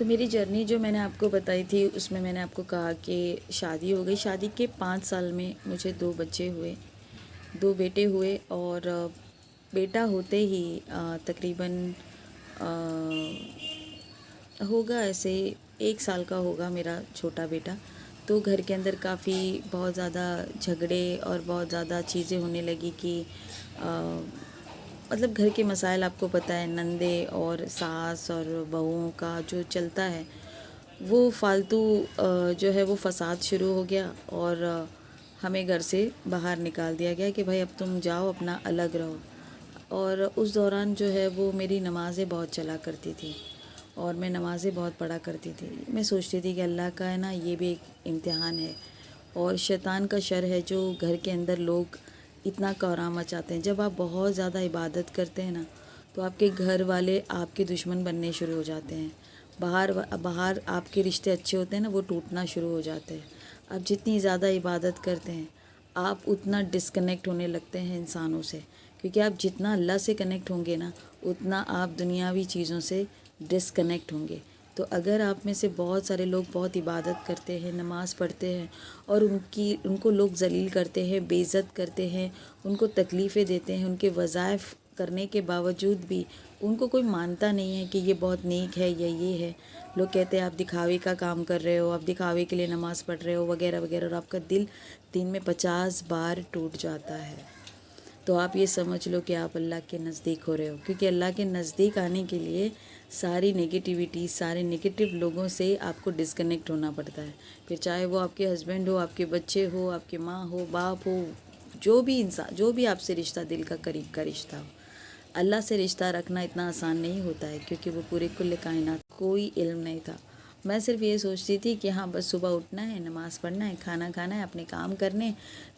تو میری جرنی جو میں نے آپ کو بتائی تھی اس میں نے آپ کو کہا کہ شادی ہو گئی. شادی کے 5 سال میں مجھے 2 بچے ہوئے، 2 بیٹے ہوئے. اور بیٹا ہوتے ہی تقریباً ہوگا ایسے 1 سال کا ہوگا میرا چھوٹا بیٹا. تو گھر کے اندر کافی بہت زیادہ جھگڑے اور بہت زیادہ چیزیں ہونے لگی کہ مطلب گھر کے مسائل آپ کو پتہ ہے، نندے اور ساس اور بہوؤں کا جو چلتا ہے وہ فالتو جو ہے وہ فساد شروع ہو گیا. اور ہمیں گھر سے باہر نکال دیا گیا کہ بھائی اب تم جاؤ اپنا الگ رہو. اور اس دوران جو ہے وہ میری نمازیں بہت چلا کرتی تھی اور میں نمازیں بہت پڑھا کرتی تھی. میں سوچتی تھی کہ اللہ کا ہے نا یہ بھی ایک امتحان ہے اور شیطان کا شر ہے جو گھر کے اندر لوگ اتنا کورام مچاتے ہیں. جب آپ بہت زیادہ عبادت کرتے ہیں نا تو آپ کے گھر والے آپ کے دشمن بننے شروع ہو جاتے ہیں. باہر آپ کے رشتے اچھے ہوتے ہیں نا وہ ٹوٹنا شروع ہو جاتے ہیں. آپ جتنی زیادہ عبادت کرتے ہیں آپ اتنا ڈسکنیکٹ ہونے لگتے ہیں انسانوں سے، کیونکہ آپ جتنا اللہ سے کنیکٹ ہوں گے نا اتنا آپ دنیاوی چیزوں سے ڈسکنیکٹ ہوں گے. تو اگر آپ میں سے بہت سارے لوگ بہت عبادت کرتے ہیں، نماز پڑھتے ہیں اور ان کو لوگ ذلیل کرتے ہیں، بے عزت کرتے ہیں، ان کو تکلیفیں دیتے ہیں، ان کے وظائف کرنے کے باوجود بھی ان کو کوئی مانتا نہیں ہے کہ یہ بہت نیک ہے یا یہ ہے. لوگ کہتے ہیں آپ دکھاوے کا کام کر رہے ہو، آپ دکھاوے کے لیے نماز پڑھ رہے ہو وغیرہ وغیرہ، اور آپ کا دل دن میں 50 بار ٹوٹ جاتا ہے. تو آپ یہ سمجھ لو کہ آپ اللہ کے نزدیک ہو رہے ہو، کیونکہ اللہ کے نزدیک آنے کے لیے ساری نگیٹیوٹی، سارے نگیٹیو لوگوں سے آپ کو ڈسکنیکٹ ہونا پڑتا ہے. پھر چاہے وہ آپ کے ہسبینڈ ہو، آپ کے بچے ہو، آپ کے ماں ہو، باپ ہو، جو بھی انسان، جو بھی آپ سے رشتہ دل کا قریب کا رشتہ ہو. اللہ سے رشتہ رکھنا اتنا آسان نہیں ہوتا ہے کیونکہ وہ پورے کل کائنات، کوئی علم نہیں تھا. میں صرف یہ سوچتی تھی کہ ہاں بس صبح اٹھنا ہے، نماز پڑھنا ہے، کھانا کھانا ہے، اپنے کام کرنے،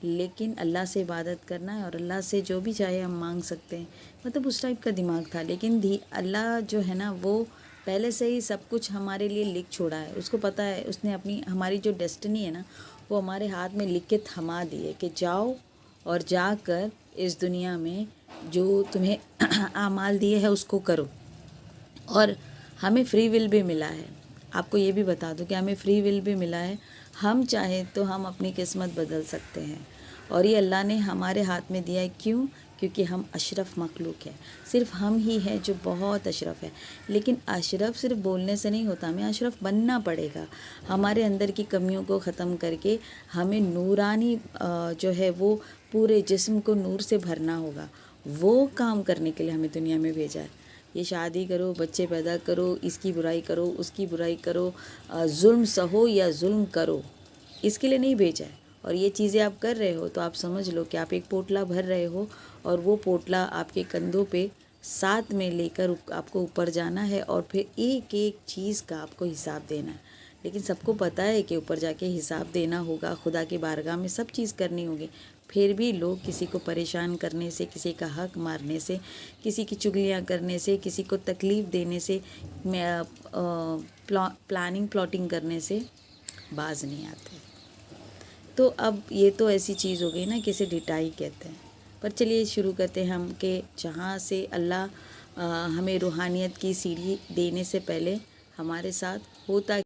لیکن اللہ سے عبادت کرنا ہے اور اللہ سے جو بھی چاہے ہم مانگ سکتے ہیں. مطلب اس ٹائپ کا دماغ تھا. لیکن اللہ جو ہے نا وہ پہلے سے ہی سب کچھ ہمارے لیے لکھ چھوڑا ہے. اس کو پتہ ہے، اس نے اپنی ہماری جو ڈیسٹنی ہے نا وہ ہمارے ہاتھ میں لکھ کے تھما دی ہے کہ جاؤ اور جا کر اس دنیا میں جو تمہیں اعمال دیے ہے اس کو کرو. اور ہمیں فری ول بھی ملا ہے. آپ کو یہ بھی بتا دوں کہ ہمیں فری ول بھی ملا ہے. ہم چاہیں تو ہم اپنی قسمت بدل سکتے ہیں اور یہ اللہ نے ہمارے ہاتھ میں دیا ہے. کیوں؟ کیونکہ ہم اشرف مخلوق ہیں. صرف ہم ہی ہیں جو بہت اشرف ہے. لیکن اشرف صرف بولنے سے نہیں ہوتا، ہمیں اشرف بننا پڑے گا. ہمارے اندر کی کمیوں کو ختم کر کے ہمیں نورانی جو ہے وہ پورے جسم کو نور سے بھرنا ہوگا. وہ کام کرنے کے لیے ہمیں دنیا میں بھیجا ہے. یہ شادی کرو، بچے پیدا کرو، اس کی برائی کرو، اس کی برائی کرو، ظلم سہو یا ظلم کرو، اس کے لیے نہیں بھیجا ہے. اور یہ چیزیں آپ کر رہے ہو تو آپ سمجھ لو کہ آپ ایک پوٹلا بھر رہے ہو اور وہ پوٹلا آپ کے کندھوں پہ ساتھ میں لے کر آپ کو اوپر جانا ہے اور پھر ایک ایک چیز کا آپ کو حساب دینا ہے. لیکن سب کو پتہ ہے کہ اوپر جا کے حساب دینا ہوگا، خدا کی بارگاہ میں سب چیز کرنی ہوگی. پھر بھی لوگ کسی کو پریشان کرنے سے، کسی کا حق مارنے سے، کسی کی چغلیاں کرنے سے، کسی کو تکلیف دینے سے، پلاننگ پلاٹنگ کرنے سے باز نہیں آتے. تو اب یہ تو ایسی چیز ہو گئی نا کہ اسے ڈٹائی کہتے ہیں. پر چلیے شروع کرتے ہیں ہم کہ جہاں سے اللہ ہمیں روحانیت کی سیڑھی دینے سے پہلے ہمارے ساتھ ہوتا